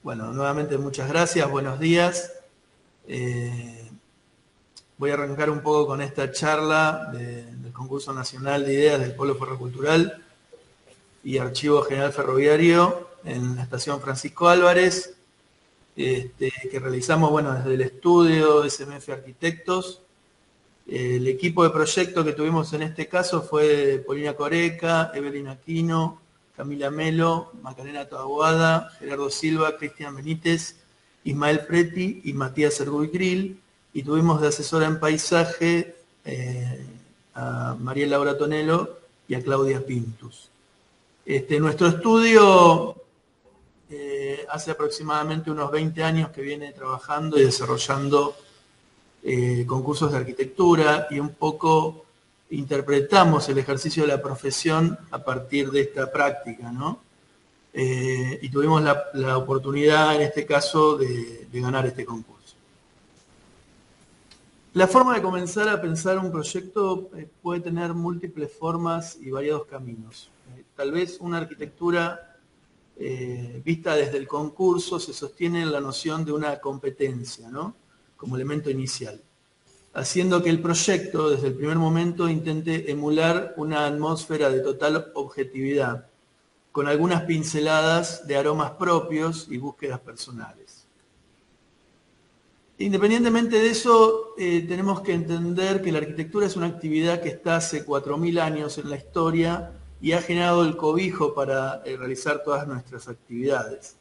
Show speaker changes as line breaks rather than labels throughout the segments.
Bueno, nuevamente muchas gracias, buenos días. Voy a arrancar un poco con esta charla del Concurso Nacional de Ideas del Polo Ferrocultural y Archivo General Ferroviario en la estación Francisco Álvarez, que realizamos desde el estudio SMF Arquitectos. El equipo de proyecto que tuvimos en este caso fue Polina Coreca, Evelyn Aquino, Camila Melo, Macarena Taboada, Gerardo Silva, Cristian Benítez, Ismael Preti y Matías Erguy-Grill. Y tuvimos de asesora en paisaje a María Laura Tonelo y a Claudia Pintus. Nuestro estudio hace aproximadamente unos 20 años que viene trabajando y desarrollando concursos de arquitectura, y un poco interpretamos el ejercicio de la profesión a partir de esta práctica, ¿no? Y tuvimos la oportunidad, en este caso, de ganar este concurso. La forma de comenzar a pensar un proyecto puede tener múltiples formas y variados caminos. Tal vez una arquitectura vista desde el concurso se sostiene en la noción de una competencia, ¿no?, como elemento inicial, haciendo que el proyecto, desde el primer momento, intente emular una atmósfera de total objetividad, con algunas pinceladas de aromas propios y búsquedas personales. Independientemente de eso, tenemos que entender que la arquitectura es una actividad que está hace 4.000 años en la historia y ha generado el cobijo para realizar todas nuestras actividades.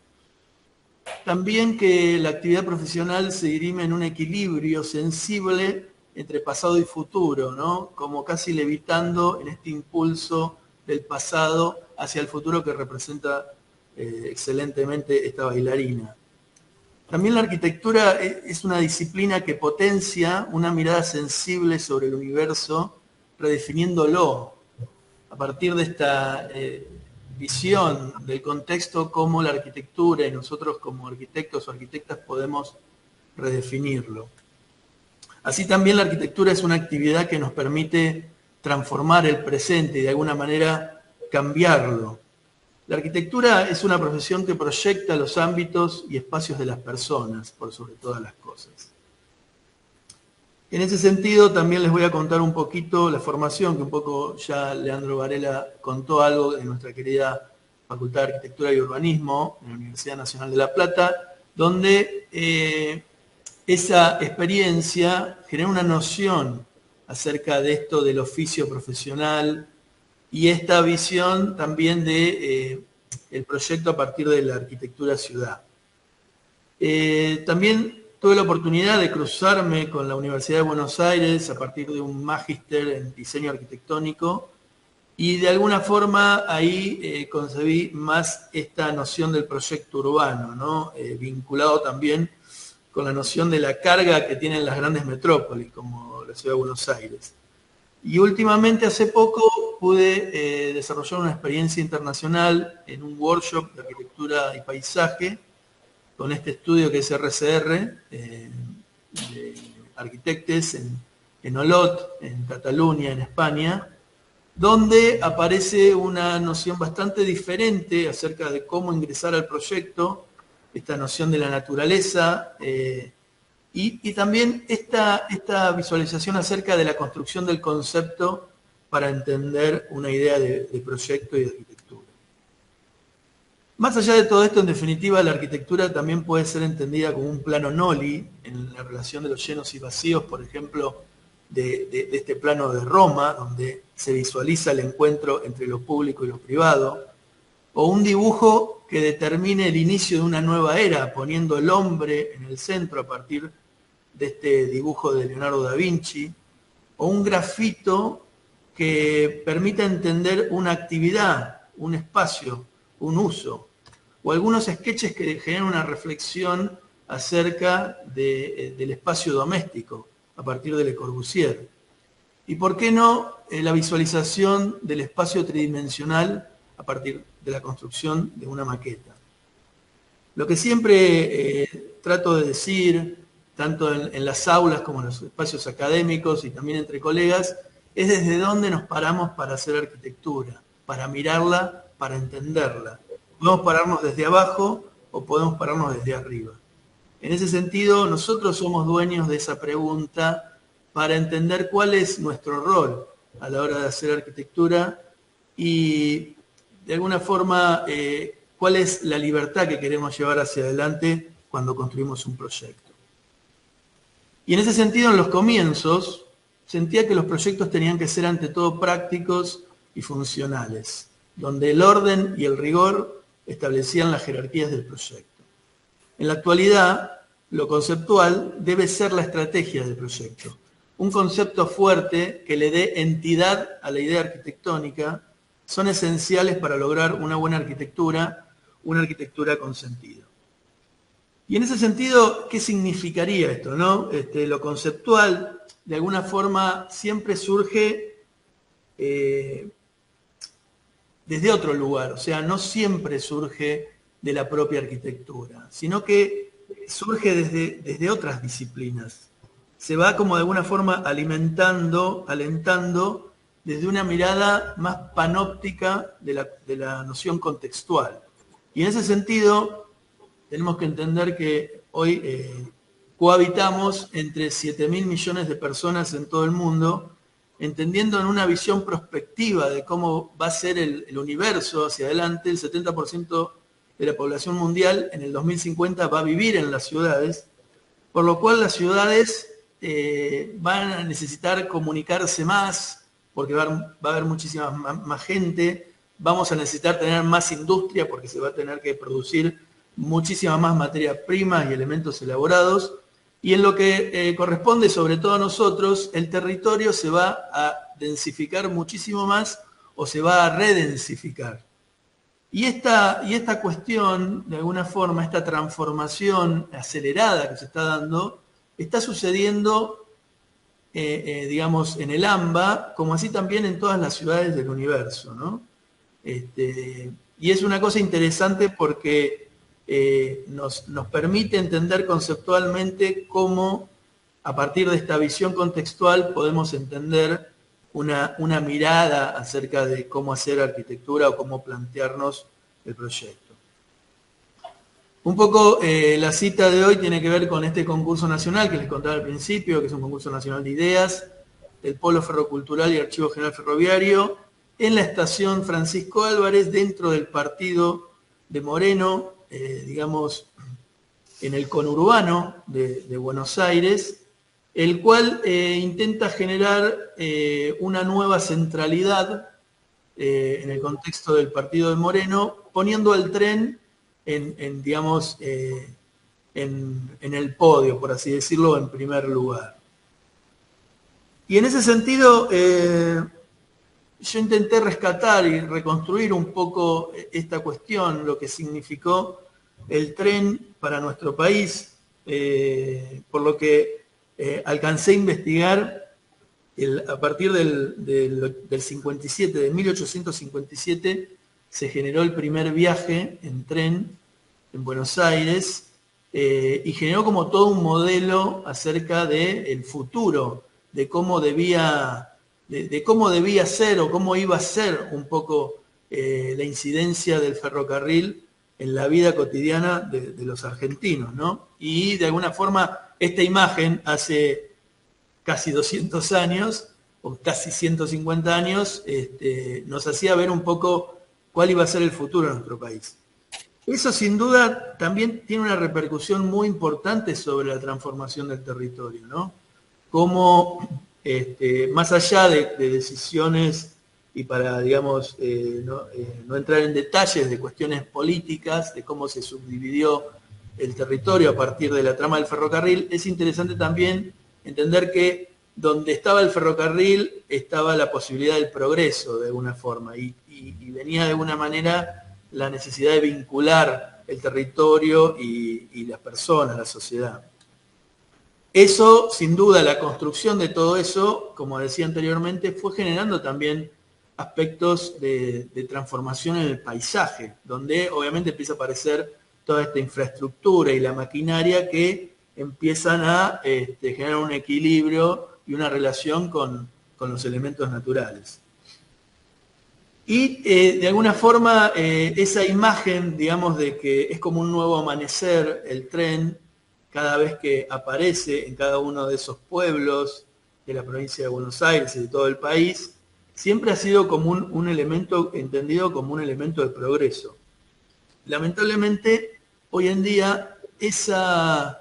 También que la actividad profesional se dirime en un equilibrio sensible entre pasado y futuro, ¿no?, como casi levitando en este impulso del pasado hacia el futuro que representa excelentemente esta bailarina. También la arquitectura es una disciplina que potencia una mirada sensible sobre el universo, redefiniéndolo a partir de esta visión del contexto, cómo la arquitectura y nosotros como arquitectos o arquitectas podemos redefinirlo. Así también la arquitectura es una actividad que nos permite transformar el presente y de alguna manera cambiarlo. La arquitectura es una profesión que proyecta los ámbitos y espacios de las personas, por sobre todas las cosas. En ese sentido, también les voy a contar un poquito la formación, que un poco ya Leandro Varela contó algo de nuestra querida Facultad de Arquitectura y Urbanismo en la Universidad Nacional de La Plata, donde esa experiencia genera una noción acerca de esto del oficio profesional y esta visión también de el proyecto a partir de la arquitectura ciudad. También tuve la oportunidad de cruzarme con la Universidad de Buenos Aires a partir de un magíster en diseño arquitectónico, y de alguna forma ahí concebí más esta noción del proyecto urbano, ¿no?, vinculado también con la noción de la carga que tienen las grandes metrópolis, como la ciudad de Buenos Aires. Y últimamente, hace poco, pude desarrollar una experiencia internacional en un workshop de arquitectura y paisaje con este estudio que es RCR, de arquitectes en Olot, en Cataluña, en España, donde aparece una noción bastante diferente acerca de cómo ingresar al proyecto, esta noción de la naturaleza, y también esta visualización acerca de la construcción del concepto para entender una idea de proyecto y de arquitectura. Más allá de todo esto, en definitiva, la arquitectura también puede ser entendida como un plano noli en la relación de los llenos y vacíos, por ejemplo, de este plano de Roma, donde se visualiza el encuentro entre lo público y lo privado, o un dibujo que determine el inicio de una nueva era, poniendo el hombre en el centro a partir de este dibujo de Leonardo da Vinci, o un grafito que permita entender una actividad, un espacio, un uso, o algunos sketches que generan una reflexión acerca del espacio doméstico a partir de Le Corbusier. Y por qué no la visualización del espacio tridimensional a partir de la construcción de una maqueta. Lo que siempre trato de decir, tanto en las aulas como en los espacios académicos y también entre colegas, es desde dónde nos paramos para hacer arquitectura, para mirarla, para entenderla. Podemos pararnos desde abajo o podemos pararnos desde arriba. En ese sentido, nosotros somos dueños de esa pregunta para entender cuál es nuestro rol a la hora de hacer arquitectura y, de alguna forma, cuál es la libertad que queremos llevar hacia adelante cuando construimos un proyecto. Y en ese sentido, en los comienzos, sentía que los proyectos tenían que ser ante todo prácticos y funcionales, donde el orden y el rigor establecían las jerarquías del proyecto. En la actualidad, lo conceptual debe ser la estrategia del proyecto, un concepto fuerte que le dé entidad a la idea arquitectónica, son esenciales para lograr una buena arquitectura, una arquitectura con sentido. Y en ese sentido, ¿qué significaría esto, no? Lo conceptual, de alguna forma, siempre surge desde otro lugar, o sea, no siempre surge de la propia arquitectura, sino que surge desde otras disciplinas. Se va como de alguna forma alimentando, alentando, desde una mirada más panóptica de la noción contextual. Y en ese sentido, tenemos que entender que hoy cohabitamos entre 7.000 millones de personas en todo el mundo, entendiendo en una visión prospectiva de cómo va a ser el universo hacia adelante. El 70% de la población mundial en el 2050 va a vivir en las ciudades, por lo cual las ciudades van a necesitar comunicarse más, porque va a haber muchísima más gente, vamos a necesitar tener más industria, porque se va a tener que producir muchísima más materia prima y elementos elaborados, y en lo que corresponde sobre todo a nosotros, el territorio se va a densificar muchísimo más o se va a redensificar. Y esta cuestión, de alguna forma, esta transformación acelerada que se está dando, está sucediendo, digamos, en el AMBA, como así también en todas las ciudades del universo, ¿no? Y es una cosa interesante porque nos permite entender conceptualmente cómo, a partir de esta visión contextual, podemos entender una mirada acerca de cómo hacer arquitectura o cómo plantearnos el proyecto. Un poco la cita de hoy tiene que ver con este concurso nacional que les contaba al principio, que es un concurso nacional de ideas, del Polo Ferrocultural y Archivo General Ferroviario, en la estación Francisco Álvarez, dentro del partido de Moreno, digamos, en el conurbano de Buenos Aires, el cual intenta generar una nueva centralidad en el contexto del partido de Moreno, poniendo al tren digamos, en el podio, por así decirlo, en primer lugar. Y en ese sentido, yo intenté rescatar y reconstruir un poco esta cuestión, lo que significó el tren para nuestro país, por lo que alcancé a investigar a partir del 57, de 1857, se generó el primer viaje en tren en Buenos Aires y generó como todo un modelo acerca del futuro, de cómo debía ser o cómo iba a ser un poco la incidencia del ferrocarril en la vida cotidiana de los argentinos, ¿no? Y de alguna forma esta imagen hace casi 200 años, o casi 150 años, nos hacía ver un poco cuál iba a ser el futuro de nuestro país. Eso sin duda también tiene una repercusión muy importante sobre la transformación del territorio, ¿no? Cómo, más allá de decisiones y para, digamos, no entrar en detalles de cuestiones políticas, de cómo se subdividió el territorio a partir de la trama del ferrocarril, es interesante también entender que donde estaba el ferrocarril estaba la posibilidad del progreso de alguna forma y venía de alguna manera la necesidad de vincular el territorio y las personas, la sociedad. Eso, sin duda, la construcción de todo eso, como decía anteriormente, fue generando también aspectos de transformación en el paisaje, donde obviamente empieza a aparecer toda esta infraestructura y la maquinaria que empiezan a generar un equilibrio y una relación con los elementos naturales. Y de alguna forma esa imagen, digamos, de que es como un nuevo amanecer el tren, cada vez que aparece en cada uno de esos pueblos de la provincia de Buenos Aires y de todo el país, siempre ha sido como un elemento entendido como un elemento de progreso. Lamentablemente, hoy en día, esa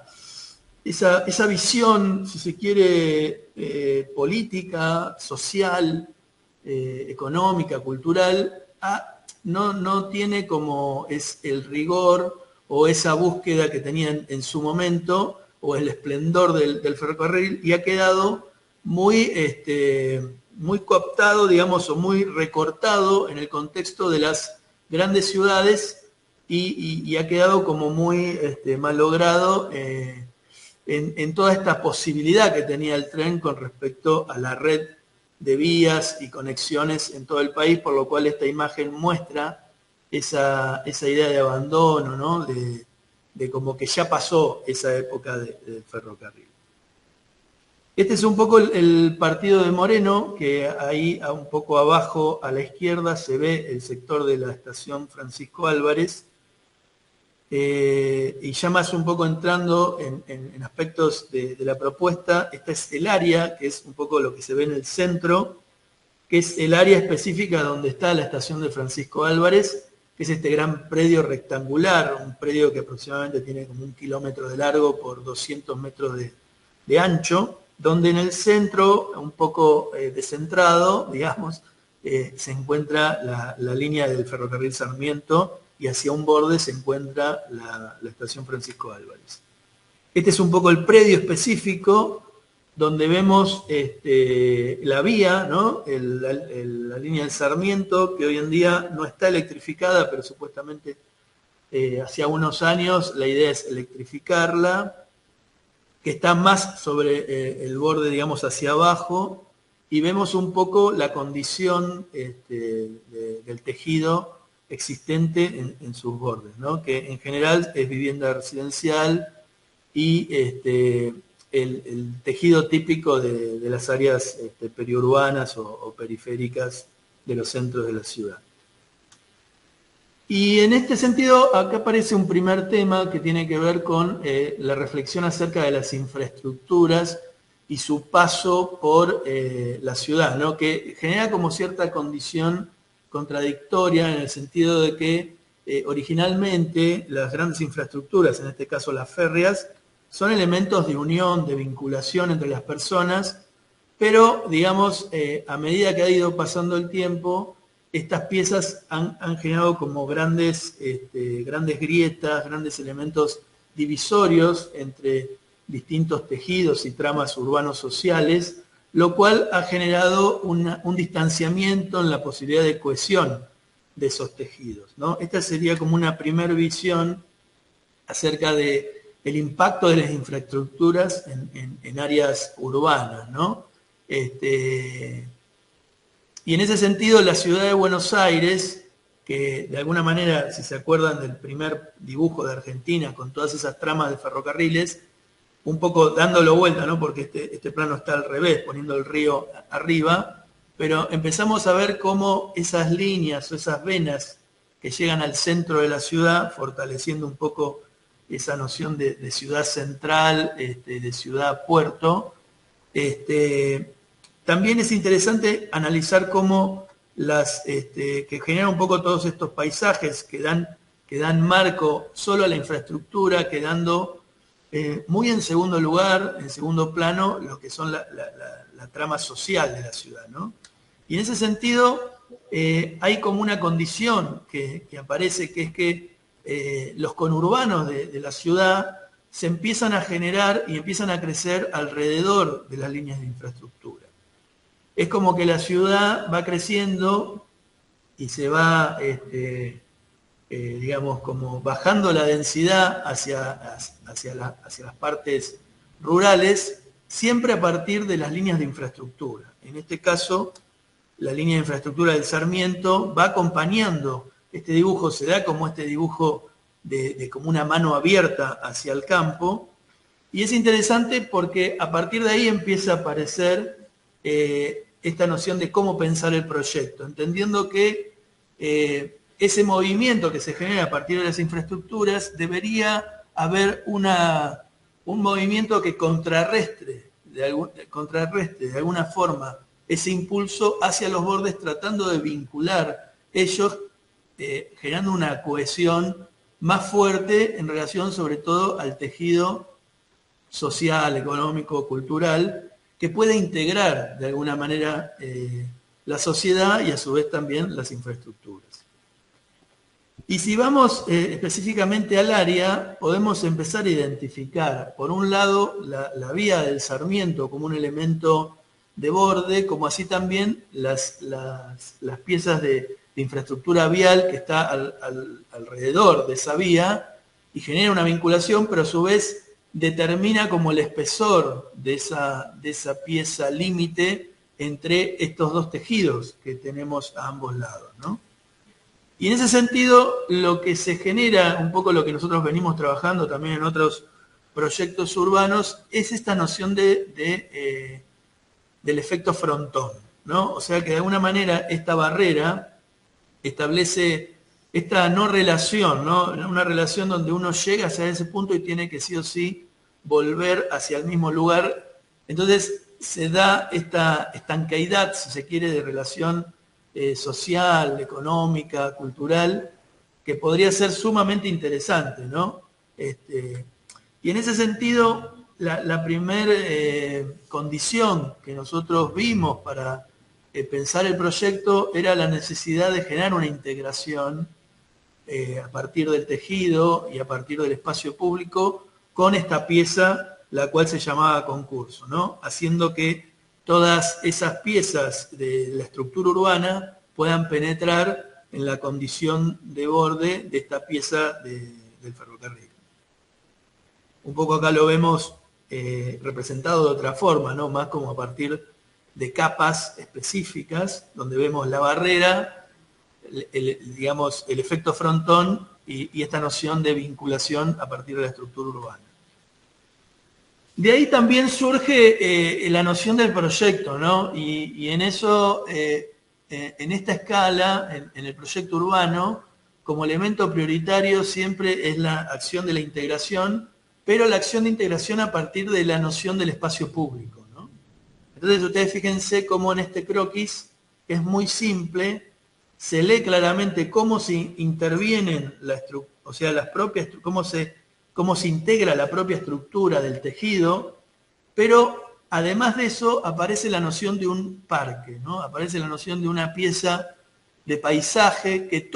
visión, si se quiere, política, social, económica, cultural, no tiene como es el rigor o esa búsqueda que tenían en su momento o el esplendor del ferrocarril, y ha quedado muy cooptado, digamos, o muy recortado en el contexto de las grandes ciudades, y ha quedado como muy malogrado en toda esta posibilidad que tenía el tren con respecto a la red de vías y conexiones en todo el país, por lo cual esta imagen muestra esa idea de abandono, ¿no? De como que ya pasó esa época del ferrocarril. Este es un poco el partido de Moreno, que ahí un poco abajo a la izquierda se ve el sector de la estación Francisco Álvarez, y ya más un poco entrando en aspectos de la propuesta. Esta es el área, que es un poco lo que se ve en el centro, que es el área específica donde está la estación de Francisco Álvarez, que es este gran predio rectangular, un predio que aproximadamente tiene como 1 kilómetro de largo por 200 metros de ancho, donde en el centro, un poco descentrado, digamos, se encuentra la línea del ferrocarril Sarmiento, y hacia un borde se encuentra la estación Francisco Álvarez. Este es un poco el predio específico donde vemos la vía, ¿no? La línea del Sarmiento, que hoy en día no está electrificada, pero supuestamente hacia unos años la idea es electrificarla, que está más sobre el borde, digamos, hacia abajo, y vemos un poco la condición del tejido existente en sus bordes, ¿no? Que en general es vivienda residencial y el tejido típico de las áreas periurbanas o periféricas de los centros de la ciudad. Y en este sentido, acá aparece un primer tema que tiene que ver con la reflexión acerca de las infraestructuras y su paso por la ciudad, ¿no? Que genera como cierta condición contradictoria en el sentido de que originalmente las grandes infraestructuras, en este caso las férreas, son elementos de unión, de vinculación entre las personas, pero digamos, a medida que ha ido pasando el tiempo, estas piezas han generado como grandes grietas, grandes elementos divisorios entre distintos tejidos y tramas urbanos sociales, lo cual ha generado un distanciamiento en la posibilidad de cohesión de esos tejidos, ¿no? Esta sería como una primera visión acerca del impacto de las infraestructuras en áreas urbanas, ¿no? Y en ese sentido, la ciudad de Buenos Aires, que de alguna manera, si se acuerdan del primer dibujo de Argentina, con todas esas tramas de ferrocarriles, un poco dándolo vuelta, ¿no? Porque este plano está al revés, poniendo el río arriba, pero empezamos a ver cómo esas líneas o esas venas que llegan al centro de la ciudad, fortaleciendo un poco esa noción de ciudad central, de ciudad-puerto. También es interesante analizar cómo que generan un poco todos estos paisajes que dan marco solo a la infraestructura, quedando muy en segundo lugar, en segundo plano, lo que son la trama social de la ciudad, ¿no? Y en ese sentido hay como una condición que aparece, que es que los conurbanos de la ciudad se empiezan a generar y empiezan a crecer alrededor de las líneas de infraestructura. Es como que la ciudad va creciendo y se va, digamos, como bajando la densidad hacia las partes rurales, siempre a partir de las líneas de infraestructura. En este caso, la línea de infraestructura del Sarmiento va acompañando este dibujo, se da como este dibujo de como una mano abierta hacia el campo, y es interesante porque a partir de ahí empieza a aparecer esta noción de cómo pensar el proyecto, entendiendo que ese movimiento que se genera a partir de las infraestructuras, debería haber un movimiento que contrarrestre de alguna forma ese impulso hacia los bordes, tratando de vincular ellos, generando una cohesión más fuerte en relación sobre todo al tejido social, económico, cultural, que puede integrar de alguna manera la sociedad y a su vez también las infraestructuras. Y si vamos específicamente al área, podemos empezar a identificar, por un lado, la vía del Sarmiento como un elemento de borde, como así también las piezas de infraestructura vial que está alrededor de esa vía y genera una vinculación, pero a su vez determina como el espesor de esa pieza límite entre estos dos tejidos que tenemos a ambos lados, ¿no? Y en ese sentido, lo que se genera, un poco lo que nosotros venimos trabajando también en otros proyectos urbanos, es esta noción del efecto frontón, ¿no? O sea que de alguna manera esta barrera establece esta no relación, ¿no? Una relación donde uno llega hacia ese punto y tiene que sí o sí volver hacia el mismo lugar. Entonces se da esta estanqueidad, si se quiere, de relación social, económica, cultural, que podría ser sumamente interesante, ¿no? Y en ese sentido, la primera condición que nosotros vimos para pensar el proyecto era la necesidad de generar una integración a partir del tejido y a partir del espacio público con esta pieza, la cual se llamaba concurso, ¿no? Haciendo que todas esas piezas de la estructura urbana puedan penetrar en la condición de borde de esta pieza del ferrocarril. Un poco acá lo vemos representado de otra forma, ¿no? Más como a partir de capas específicas, donde vemos la barrera, digamos, el efecto frontón y esta noción de vinculación a partir de la estructura urbana. De ahí también surge la noción del proyecto, ¿no? Y en eso, en esta escala, en el proyecto urbano, como elemento prioritario siempre es la acción de la integración, pero la acción de integración a partir de la noción del espacio público, ¿no? Entonces ustedes fíjense cómo en este croquis, que es muy simple, se lee claramente cómo se intervienen, o sea, las propias, cómo se integra la propia estructura del tejido, pero además de eso aparece la noción de un parque, ¿no? Aparece la noción de una pieza de paisaje que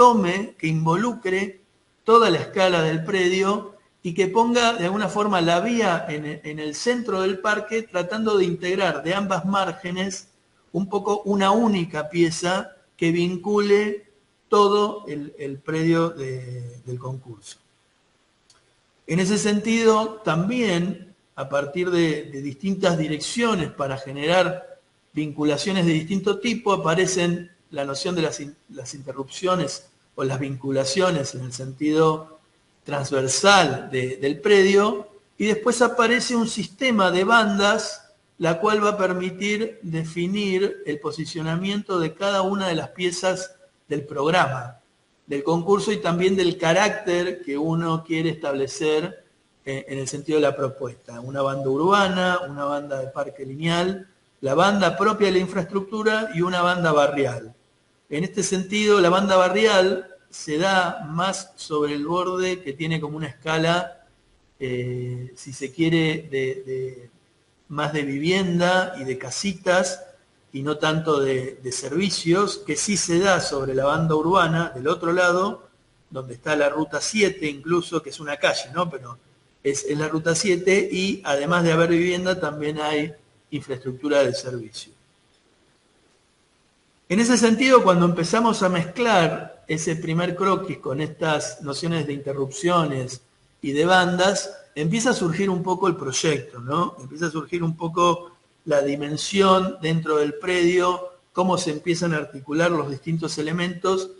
que involucre toda la escala del predio y que ponga de alguna forma la vía en el centro del parque, tratando de integrar de ambas márgenes un poco una única pieza que vincule todo el predio del concurso. En ese sentido, también, a partir de distintas direcciones para generar vinculaciones de distinto tipo, aparecen la noción de las interrupciones o las vinculaciones en el sentido transversal del predio, y después aparece un sistema de bandas, la cual va a permitir definir el posicionamiento de cada una de las piezas del programa del concurso y también del carácter que uno quiere establecer en el sentido de la propuesta. Una banda urbana, una banda de parque lineal, la banda propia de la infraestructura y una banda barrial. En este sentido, la banda barrial se da más sobre el borde, que tiene como una escala, si se quiere, más de vivienda y de casitas, y no tanto de servicios, que sí se da sobre la banda urbana, del otro lado, donde está la Ruta 7 incluso, que es una calle, ¿no? Pero es la Ruta 7, y además de haber vivienda, también hay infraestructura de servicio. En ese sentido, cuando empezamos a mezclar ese primer croquis con estas nociones de interrupciones y de bandas, empieza a surgir un poco el proyecto, ¿no? Empieza a surgir un poco la dimensión dentro del predio, cómo se empiezan a articular los distintos elementos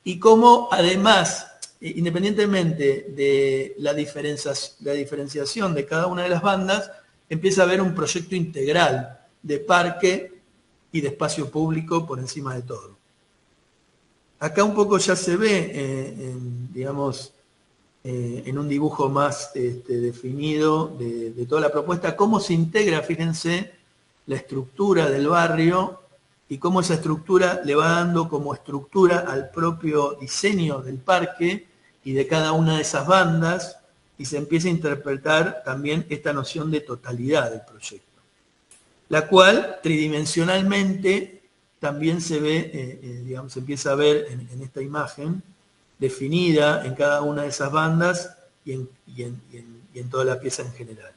y cómo además, independientemente de la diferenciación de cada una de las bandas, empieza a haber un proyecto integral de parque y de espacio público por encima de todo. Acá un poco ya se ve, digamos, en un dibujo más definido de toda la propuesta, cómo se integra, fíjense, la estructura del barrio y cómo esa estructura le va dando como estructura al propio diseño del parque y de cada una de esas bandas, y se empieza a interpretar también esta noción de totalidad del proyecto, la cual tridimensionalmente también se ve, digamos, se empieza a ver en esta imagen, definida en cada una de esas bandas y en toda la pieza en general.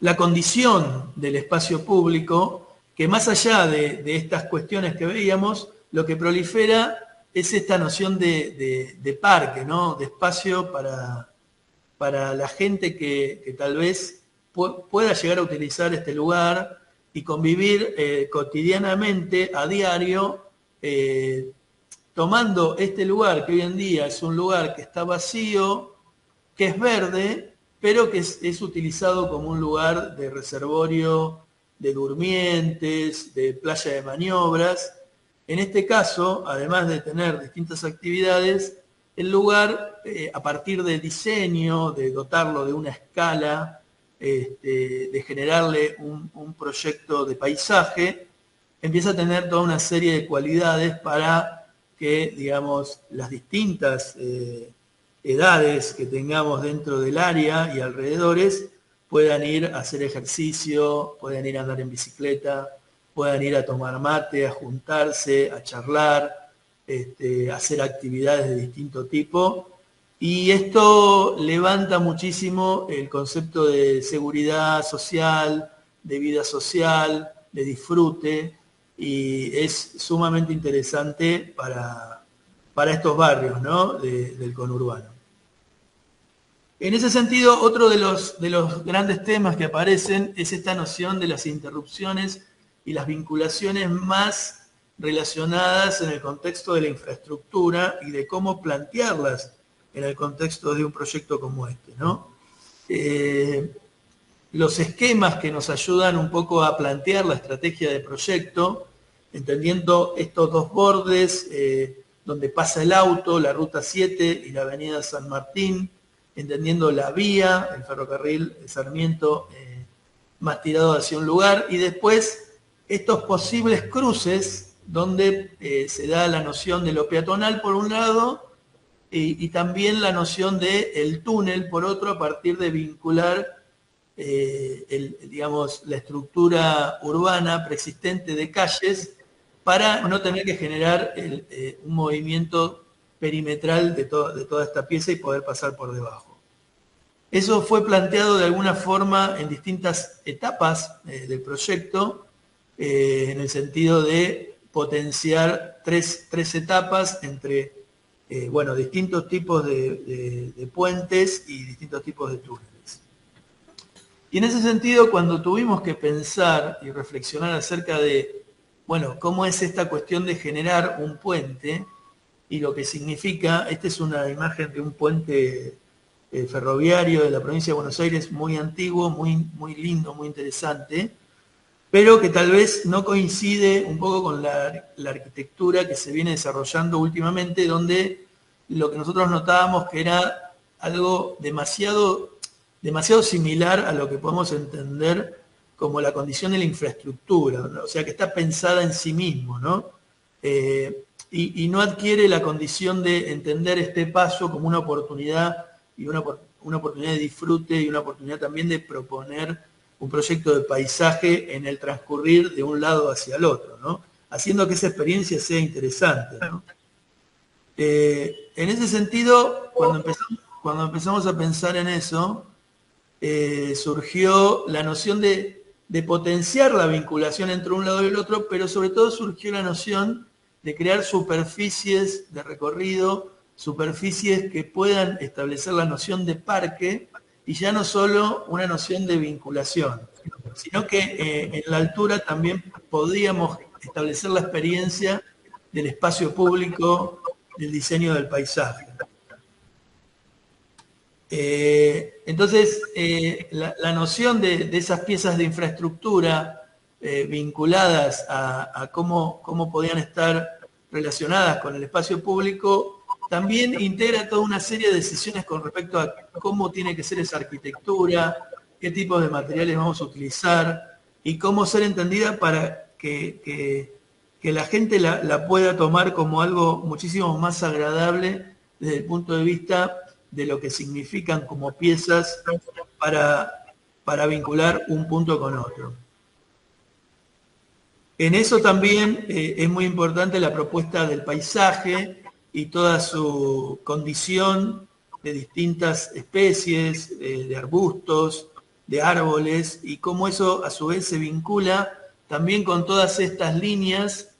La condición del espacio público, que más allá de estas cuestiones que veíamos, lo que prolifera es esta noción de parque, ¿no? De espacio para la gente que tal vez pueda llegar a utilizar este lugar y convivir cotidianamente, a diario, tomando este lugar que hoy en día es un lugar que está vacío, que es verde, pero que es utilizado como un lugar de reservorio de durmientes, de playa de maniobras. En este caso, además de tener distintas actividades, el lugar, a partir del diseño, de dotarlo de una escala, de generarle un proyecto de paisaje, empieza a tener toda una serie de cualidades para que, digamos, las distintas edades que tengamos dentro del área y alrededores puedan ir a hacer ejercicio, puedan ir a andar en bicicleta, puedan ir a tomar mate, a juntarse, a charlar, a hacer actividades de distinto tipo. Y esto levanta muchísimo el concepto de seguridad social, de vida social, de disfrute, y es sumamente interesante para estos barrios, ¿no? Del conurbano. En ese sentido, otro de los grandes temas que aparecen es esta noción de las interrupciones y las vinculaciones más relacionadas en el contexto de la infraestructura y de cómo plantearlas en el contexto de un proyecto como este, ¿no? Los esquemas que nos ayudan un poco a plantear la estrategia de proyecto, entendiendo estos dos bordes donde pasa el auto, la Ruta 7 y la Avenida San Martín, entendiendo la vía, el ferrocarril Sarmiento más tirado hacia un lugar, y después estos posibles cruces donde se da la noción de lo peatonal por un lado y también la noción del túnel por otro, a partir de vincular digamos, la estructura urbana preexistente de calles para no tener que generar un movimiento perimetral de toda esta pieza y poder pasar por debajo. Eso fue planteado de alguna forma en distintas etapas del proyecto, en el sentido de potenciar tres etapas entre bueno, distintos tipos de puentes y distintos tipos de túneles. Y en ese sentido, cuando tuvimos que pensar y reflexionar acerca de, bueno, cómo es esta cuestión de generar un puente y lo que significa, esta es una imagen de un puente ferroviario de la provincia de Buenos Aires muy antiguo, muy lindo, muy interesante, pero que tal vez no coincide un poco con la arquitectura que se viene desarrollando últimamente, donde lo que nosotros notábamos que era algo demasiado similar a lo que podemos entender como la condición de la infraestructura, ¿no? O sea, que está pensada en sí mismo, ¿no? Y no adquiere la condición de entender este paso como una oportunidad y una oportunidad de disfrute y una oportunidad también de proponer un proyecto de paisaje en el transcurrir de un lado hacia el otro, ¿no? Haciendo que esa experiencia sea interesante, ¿no? En ese sentido, cuando empezamos a pensar en eso, surgió la noción de potenciar la vinculación entre un lado y el otro, pero sobre todo surgió la noción de crear superficies de recorrido, superficies que puedan establecer la noción de parque y ya no solo una noción de vinculación, sino que en la altura también podríamos establecer la experiencia del espacio público, del diseño del paisaje. Entonces, la noción de esas piezas de infraestructura vinculadas a cómo podían estar relacionadas con el espacio público, también integra toda una serie de decisiones con respecto a cómo tiene que ser esa arquitectura, qué tipos de materiales vamos a utilizar y cómo ser entendida para que la gente la pueda tomar como algo muchísimo más agradable desde el punto de vista de lo que significan como piezas para vincular un punto con otro. En eso también es muy importante la propuesta del paisaje y toda su condición de distintas especies, de arbustos, de árboles, y cómo eso a su vez se vincula también con todas estas líneas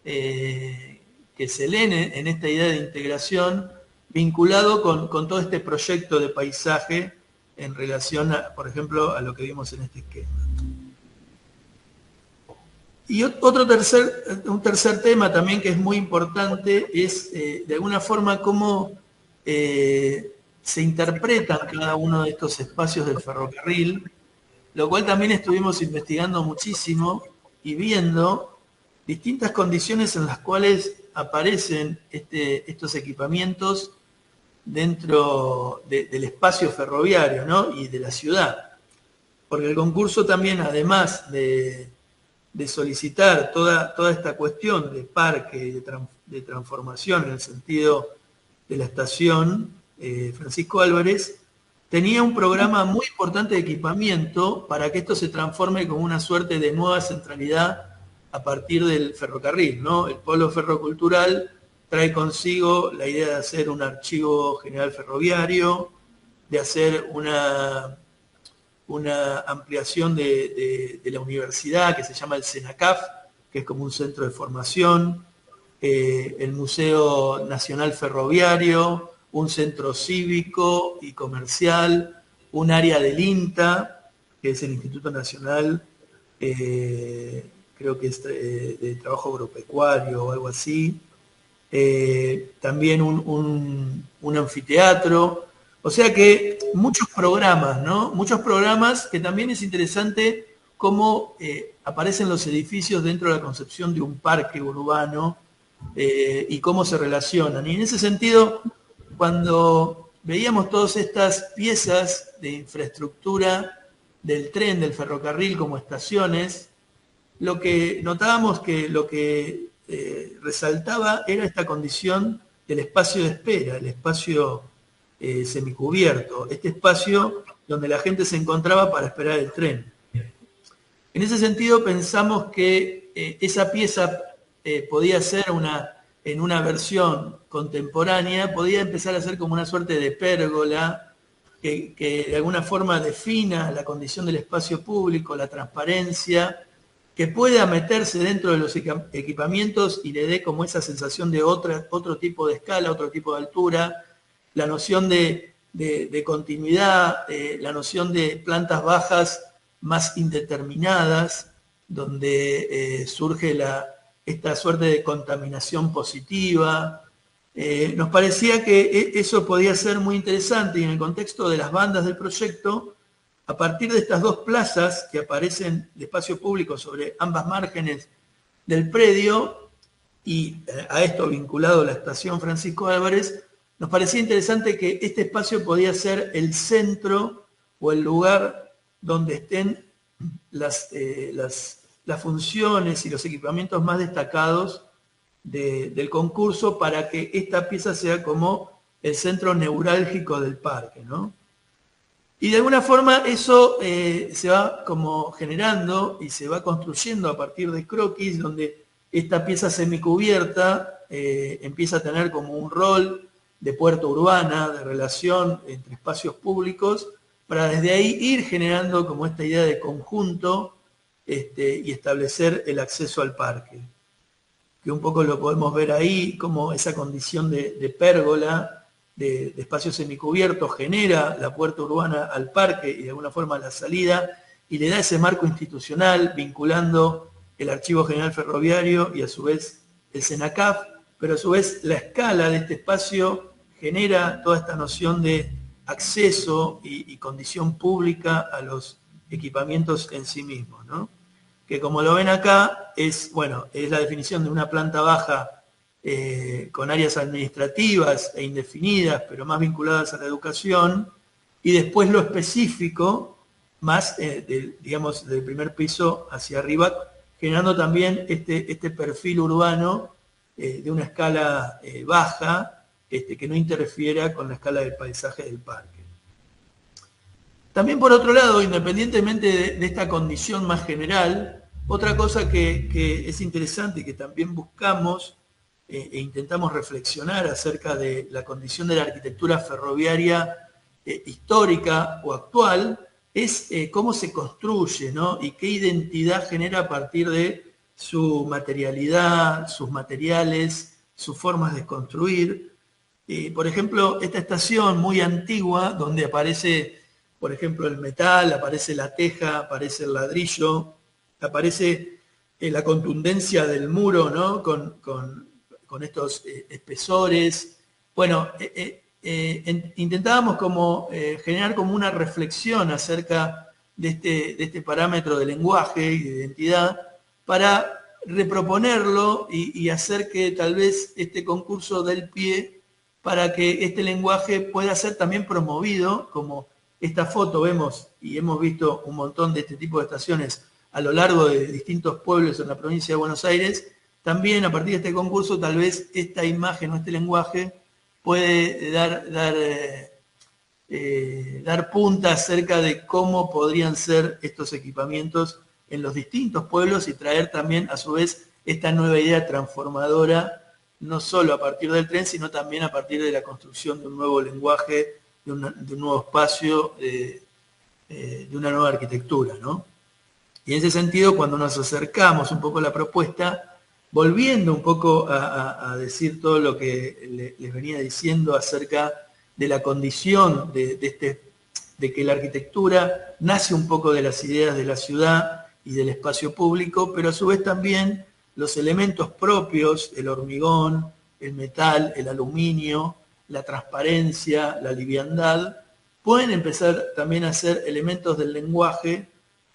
que se leen en esta idea de integración, vinculado con todo este proyecto de paisaje en relación, por ejemplo, a lo que vimos en este esquema. Y un tercer tema también que es muy importante es, de alguna forma, cómo se interpretan cada uno de estos espacios del ferrocarril, lo cual también estuvimos investigando muchísimo y viendo distintas condiciones en las cuales aparecen estos equipamientos dentro del espacio ferroviario, ¿no? Y de la ciudad. Porque el concurso también, además de solicitar toda esta cuestión de parque, de transformación en el sentido de la estación Francisco Álvarez, tenía un programa muy importante de equipamiento para que esto se transforme como una suerte de nueva centralidad a partir del ferrocarril, ¿no? El polo ferrocultural trae consigo la idea de hacer un archivo general ferroviario, de hacer una ampliación de la universidad que se llama el CENACAF, que es como un centro de formación, el Museo Nacional Ferroviario, un centro cívico y comercial, un área del INTA, que es el Instituto Nacional, creo que es de Trabajo Agropecuario o algo así, también un anfiteatro. O sea que muchos programas, ¿no? Muchos programas que también es interesante cómo aparecen los edificios dentro de la concepción de un parque urbano y cómo se relacionan. Y en ese sentido, cuando veíamos todas estas piezas de infraestructura del tren, del ferrocarril como estaciones, lo que notábamos que lo que resaltaba era esta condición del espacio de espera, el espacio semicubierto, este espacio donde la gente se encontraba para esperar el tren. En ese sentido pensamos que esa pieza podía ser en una versión contemporánea, podía empezar a ser como una suerte de pérgola que de alguna forma defina la condición del espacio público, la transparencia, que pueda meterse dentro de los equipamientos y le dé como esa sensación de otro tipo de escala, otro tipo de altura, la noción de continuidad, la noción de plantas bajas más indeterminadas, donde surge esta suerte de contaminación positiva. Nos parecía que eso podía ser muy interesante y en el contexto de las bandas del proyecto, a partir de estas dos plazas que aparecen de espacio público sobre ambas márgenes del predio y a esto vinculado la estación Francisco Álvarez, nos parecía interesante que este espacio podía ser el centro o el lugar donde estén las funciones y los equipamientos más destacados del concurso para que esta pieza sea como el centro neurálgico del parque, ¿no? Y de alguna forma eso se va como generando y se va construyendo a partir de croquis, donde esta pieza semicubierta empieza a tener como un rol de puerta urbana, de relación entre espacios públicos, para desde ahí ir generando como esta idea de conjunto y establecer el acceso al parque. Que un poco lo podemos ver ahí, como esa condición de pérgola, de espacio semicubierto, genera la puerta urbana al parque y de alguna forma la salida, y le da ese marco institucional vinculando el Archivo General Ferroviario y a su vez el CENACAF, pero a su vez la escala de este espacio genera toda esta noción de acceso y condición pública a los equipamientos en sí mismos, ¿no? Que como lo ven acá, es la definición de una planta baja con áreas administrativas e indefinidas, pero más vinculadas a la educación, y después lo específico, más, digamos, del primer piso hacia arriba, generando también este perfil urbano de una escala baja, que no interfiera con la escala del paisaje del parque. También por otro lado, independientemente de esta condición más general, otra cosa que es interesante y que también buscamos e intentamos reflexionar acerca de la condición de la arquitectura ferroviaria histórica o actual, es cómo se construye, ¿no? Y qué identidad genera a partir de su materialidad, sus materiales, sus formas de construir. Por ejemplo, esta estación muy antigua, donde aparece, por ejemplo, el metal, aparece la teja, aparece el ladrillo, aparece la contundencia del muro, ¿no? Con estos espesores. Bueno, intentábamos como generar como una reflexión acerca de este parámetro de lenguaje y de identidad para reproponerlo y hacer que tal vez este concurso dé el pie para que este lenguaje pueda ser también promovido, como esta foto vemos y hemos visto un montón de este tipo de estaciones a lo largo de distintos pueblos en la provincia de Buenos Aires. También a partir de este concurso tal vez esta imagen o este lenguaje puede dar punta acerca de cómo podrían ser estos equipamientos en los distintos pueblos y traer también a su vez esta nueva idea transformadora, no solo a partir del tren, sino también a partir de la construcción de un nuevo lenguaje, de un nuevo espacio, de una nueva arquitectura, ¿no? Y en ese sentido, cuando nos acercamos un poco a la propuesta, volviendo un poco a decir todo lo que les venía diciendo acerca de la condición de que la arquitectura nace un poco de las ideas de la ciudad y del espacio público, pero a su vez también los elementos propios, el hormigón, el metal, el aluminio, la transparencia, la liviandad, pueden empezar también a ser elementos del lenguaje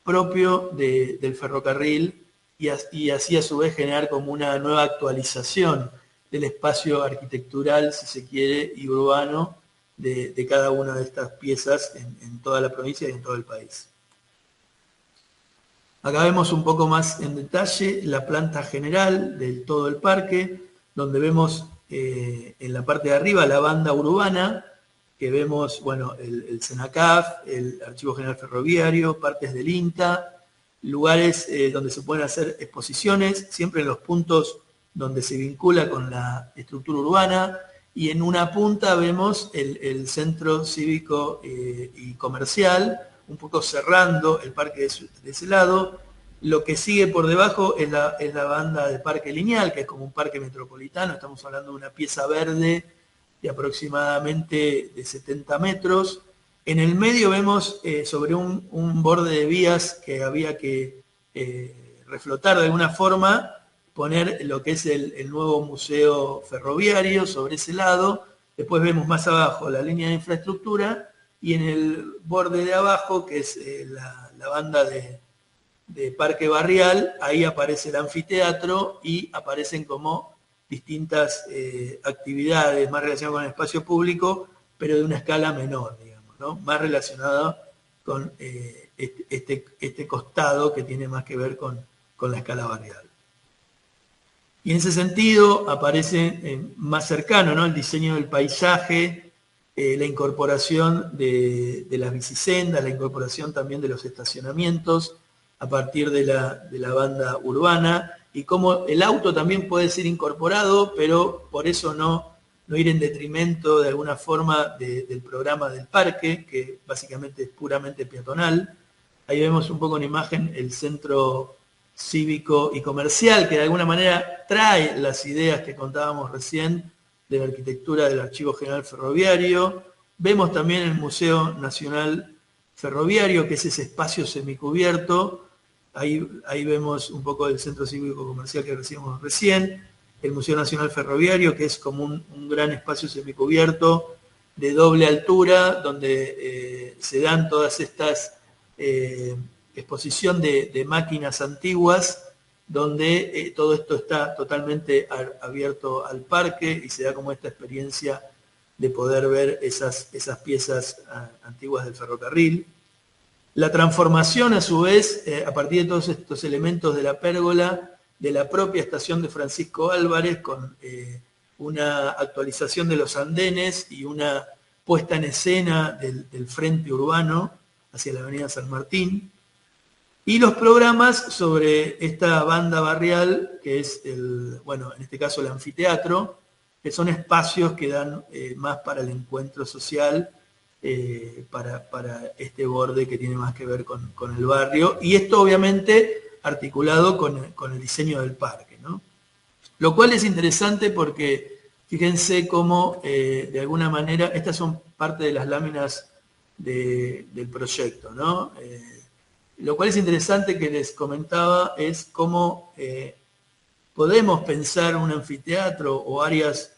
propio del ferrocarril y así a su vez generar como una nueva actualización del espacio arquitectural, si se quiere, y urbano de cada una de estas piezas en toda la provincia y en todo el país. Acá vemos un poco más en detalle la planta general del todo el parque, donde vemos en la parte de arriba la banda urbana, que vemos, bueno, el CENACAF, el Archivo General Ferroviario, partes del INTA, lugares donde se pueden hacer exposiciones, siempre en los puntos donde se vincula con la estructura urbana, y en una punta vemos el centro cívico y comercial, un poco cerrando el parque de ese lado. Lo que sigue por debajo es la banda de parque lineal, que es como un parque metropolitano, estamos hablando de una pieza verde de aproximadamente de 70 metros. En el medio vemos sobre un borde de vías que había que reflotar de alguna forma, poner lo que es el nuevo museo ferroviario sobre ese lado. Después vemos más abajo la línea de infraestructura y en el borde de abajo, que es la banda de parque barrial, ahí aparece el anfiteatro y aparecen como distintas actividades más relacionadas con el espacio público, pero de una escala menor, digamos, ¿no? Más relacionada con este costado que tiene más que ver con la escala barrial. Y en ese sentido aparece más cercano, ¿no?, el diseño del paisaje, la incorporación de las bicisendas, la incorporación también de los estacionamientos a partir de la banda urbana, y cómo el auto también puede ser incorporado, pero por eso no ir en detrimento de alguna forma del programa del parque, que básicamente es puramente peatonal. Ahí vemos un poco en imagen el centro cívico y comercial, que de alguna manera trae las ideas que contábamos recién de la arquitectura del Archivo General Ferroviario. Vemos también el Museo Nacional Ferroviario, que es ese espacio semicubierto. Ahí vemos un poco del centro cívico comercial que recibimos recién, el Museo Nacional Ferroviario, que es como un gran espacio semicubierto de doble altura, donde se dan todas estas exposición de máquinas antiguas donde todo esto está totalmente abierto al parque y se da como esta experiencia de poder ver esas piezas antiguas del ferrocarril. La transformación, a su vez, a partir de todos estos elementos de la pérgola, de la propia estación de Francisco Álvarez, con una actualización de los andenes y una puesta en escena del frente urbano hacia la avenida San Martín. Y los programas sobre esta banda barrial, que es, bueno, en este caso el anfiteatro, que son espacios que dan más para el encuentro social, para este borde que tiene más que ver con el barrio. Y esto obviamente articulado con el diseño del parque, ¿no? Lo cual es interesante porque fíjense cómo, de alguna manera, estas son parte de las láminas del proyecto, ¿no? Lo cual es interesante que les comentaba es cómo podemos pensar un anfiteatro o áreas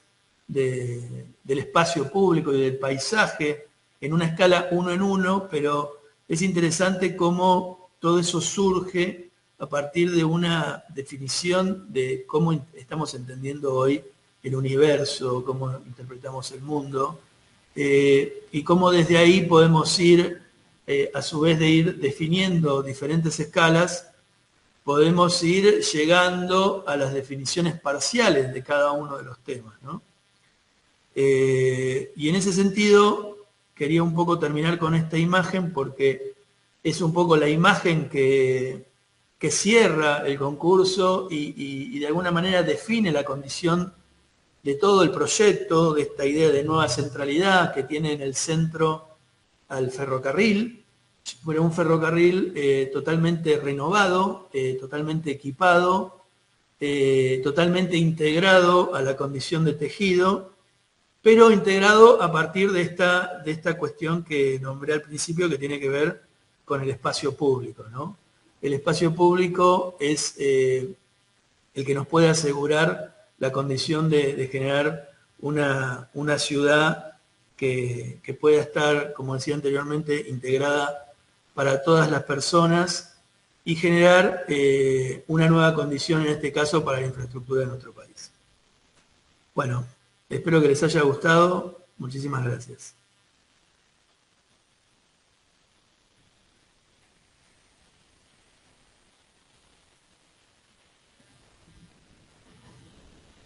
del espacio público y del paisaje en una escala 1 en 1, pero es interesante cómo todo eso surge a partir de una definición de cómo estamos entendiendo hoy el universo, cómo interpretamos el mundo, y cómo desde ahí podemos ir, a su vez de ir definiendo diferentes escalas, podemos ir llegando a las definiciones parciales de cada uno de los temas, ¿no? Y en ese sentido, quería un poco terminar con esta imagen porque es un poco la imagen que cierra el concurso y de alguna manera define la condición de todo el proyecto, de esta idea de nueva centralidad que tiene en el centro al ferrocarril, pero un ferrocarril totalmente renovado, totalmente equipado, totalmente integrado a la condición de tejido, pero integrado a partir de esta cuestión que nombré al principio, que tiene que ver con el espacio público, ¿no? El espacio público es el que nos puede asegurar la condición de generar una ciudad que pueda estar, como decía anteriormente, integrada para todas las personas y generar una nueva condición, en este caso, para la infraestructura de nuestro país. Bueno, espero que les haya gustado. Muchísimas gracias.